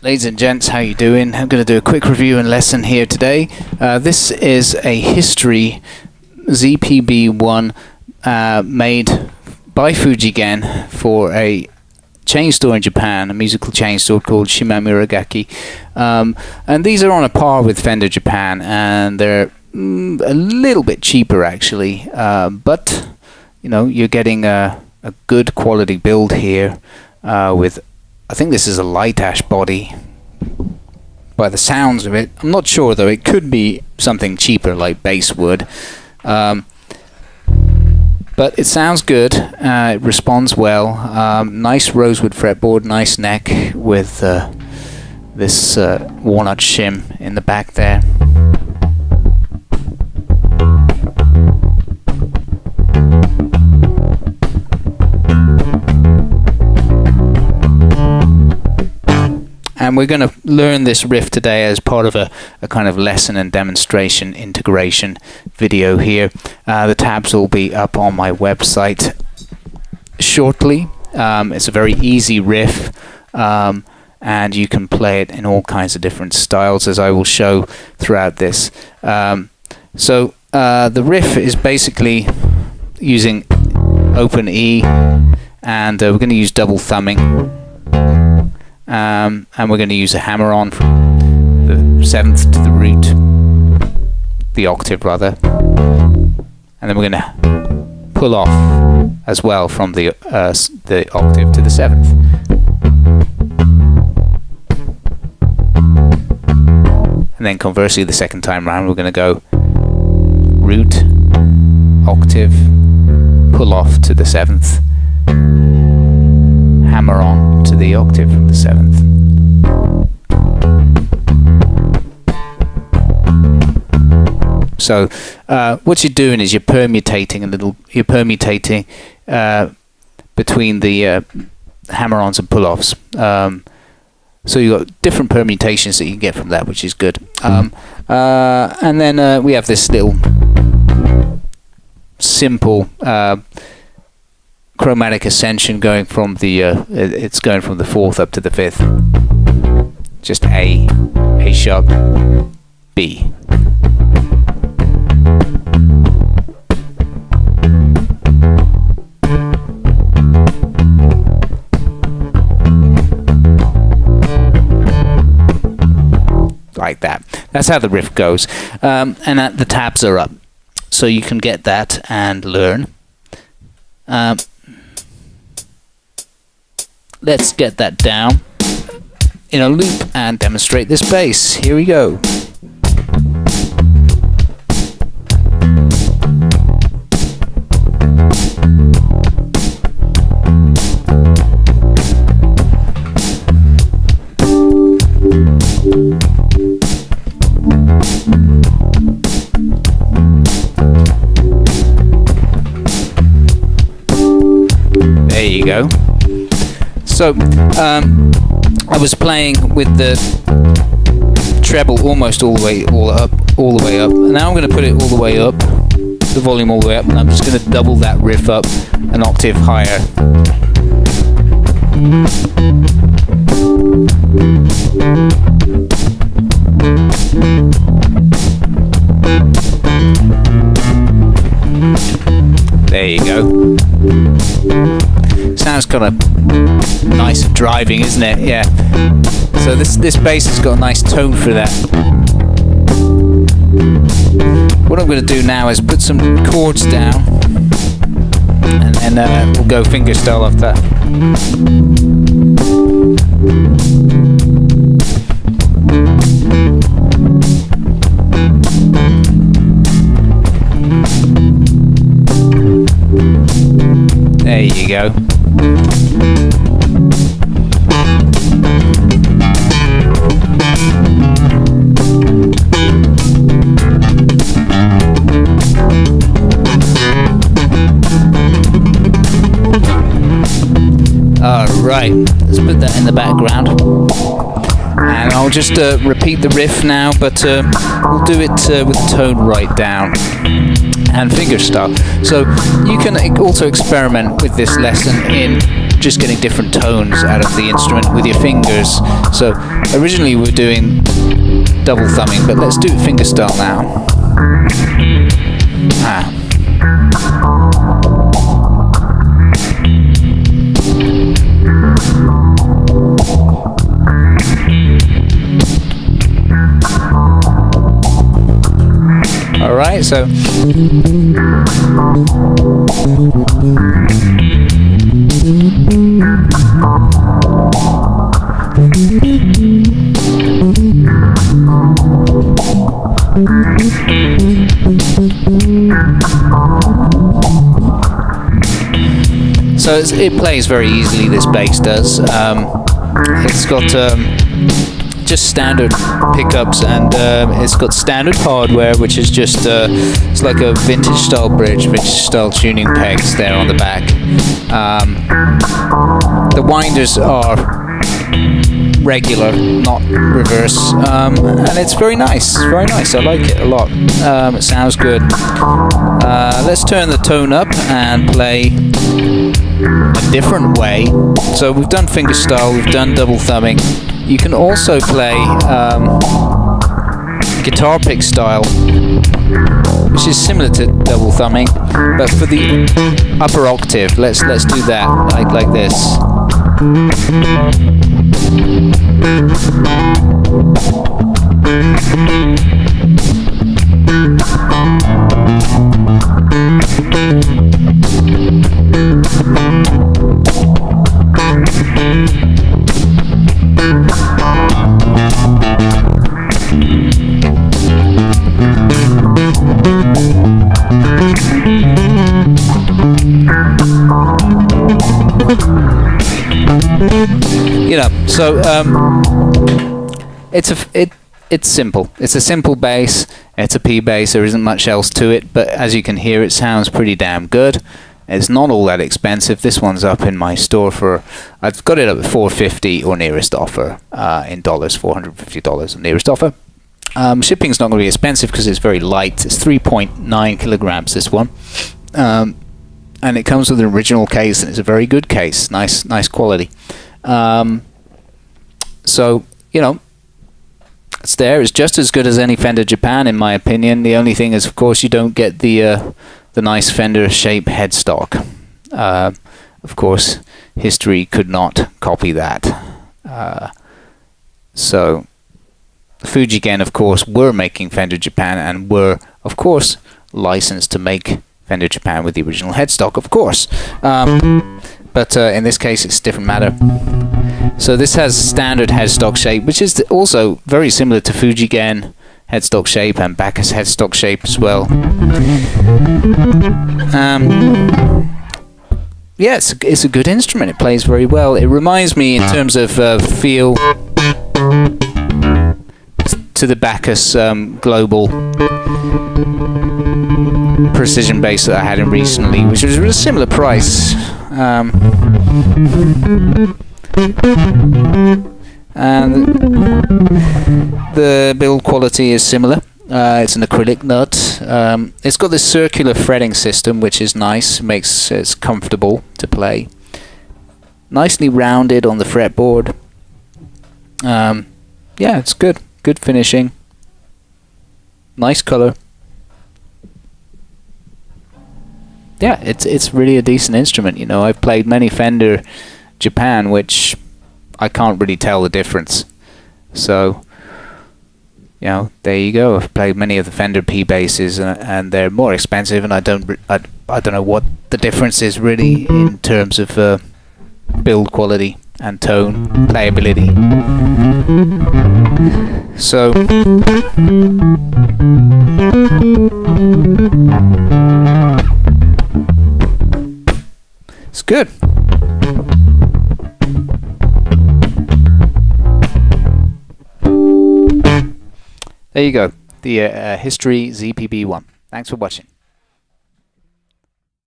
Ladies and gents, how you doing? I'm going to do a quick review and lesson here today. This is a history ZPB1 made by Fujigen for a chain store in Japan, a musical chain store called Shimamuragaki. And these are on a par with Fender Japan, and they're a little bit cheaper actually, but you know, you're getting a good quality build here with, I think this is a light ash body by the sounds of it. I'm not sure though, it could be something cheaper like basswood, but it sounds good. It responds well. Nice rosewood fretboard, nice neck with this walnut shim in the back there. And we're going to learn this riff today as part of a kind of lesson and demonstration integration video here. The tabs will be up on my website shortly. It's a very easy riff, and you can play it in all kinds of different styles, as I will show throughout this. So the riff is basically using open E, and we're going to use double thumbing. And we're going to use a hammer-on from the 7th to the root, the octave rather, and then we're going to pull off as well from the octave to the 7th. And then conversely, the second time round, we're going to go root, octave, pull off to the 7th, hammer on to the octave from the 7th. So what you're doing is you're permutating between the hammer-ons and pull-offs. So you've got different permutations that you can get from that, which is good. And then we have this little simple chromatic ascension going from the it's going from the 4th up to the 5th. Just A sharp, B. Like that. That's how the riff goes. And the tabs are up, so you can get that and learn. Let's get that down in a loop and demonstrate this bass. Here we go. There you go. So I was playing with the treble almost all the way up. And now I'm going to put it all the way up, the volume all the way up, and I'm just going to double that riff up an octave higher. There you go. Sounds kind of nice and driving, isn't it? Yeah. So this bass has got a nice tone for that. What I'm going to do now is put some chords down, and then we'll go fingerstyle off that. There you go. Alright, let's put that in the background. And I'll just repeat the riff now, but we'll do it with the tone right down and fingerstyle. So you can also experiment with this lesson in just getting different tones out of the instrument with your fingers. So originally we were doing double thumbing, but let's do fingerstyle now. Alright, so it plays very easily, this bass does. It's got just standard pickups, and it's got standard hardware, which is just it's like a vintage style bridge, vintage style tuning pegs there on the back. The winders are regular, not reverse, and it's very nice. It's very nice. I like it a lot. It sounds good. Let's turn the tone up and play a different way. So we've done fingerstyle, we've done double thumbing. You can also play guitar pick style, which is similar to double thumbing, but for the upper octave. Let's do that like this. You know, so it's simple. It's a simple bass. It's a P bass. There isn't much else to it, but as you can hear, it sounds pretty damn good. It's not all that expensive. This one's up in my store for, I've got it up at $450 or nearest offer in dollars, $450 or nearest offer. Shipping's not going to be expensive because it's very light. It's 3.9 kilograms, this one. And it comes with an original case, and it's a very good case. Nice quality. So, you know, it's there. It's just as good as any Fender Japan, in my opinion. The only thing is, of course, you don't get the nice Fender shape headstock. Of course, history could not copy that. So, Fujigen, of course, were making Fender Japan and were, of course, licensed to make Fender Japan with the original headstock, of course. But in this case, it's a different matter. So this has standard headstock shape, which is also very similar to Fujigen headstock shape and Bacchus headstock shape as well. Yeah, it's a good instrument. It plays very well. It reminds me, in terms of feel, to the Bacchus Global precision bass that I had in recently, which was a similar price. And the build quality is similar. It's an acrylic nut. It's got this circular fretting system, which is nice. Makes it's comfortable to play. Nicely rounded on the fretboard. Yeah, it's good. Good finishing. Nice color. Yeah, it's really a decent instrument. You know, I've played many Fender Japan, which I can't really tell the difference. So, you know, there you go. I've played many of the Fender P basses, and they're more expensive, and I don't know what the difference is really in terms of build quality and tone, playability. So, it's good. There you go, the History ZPB1. Thanks for watching.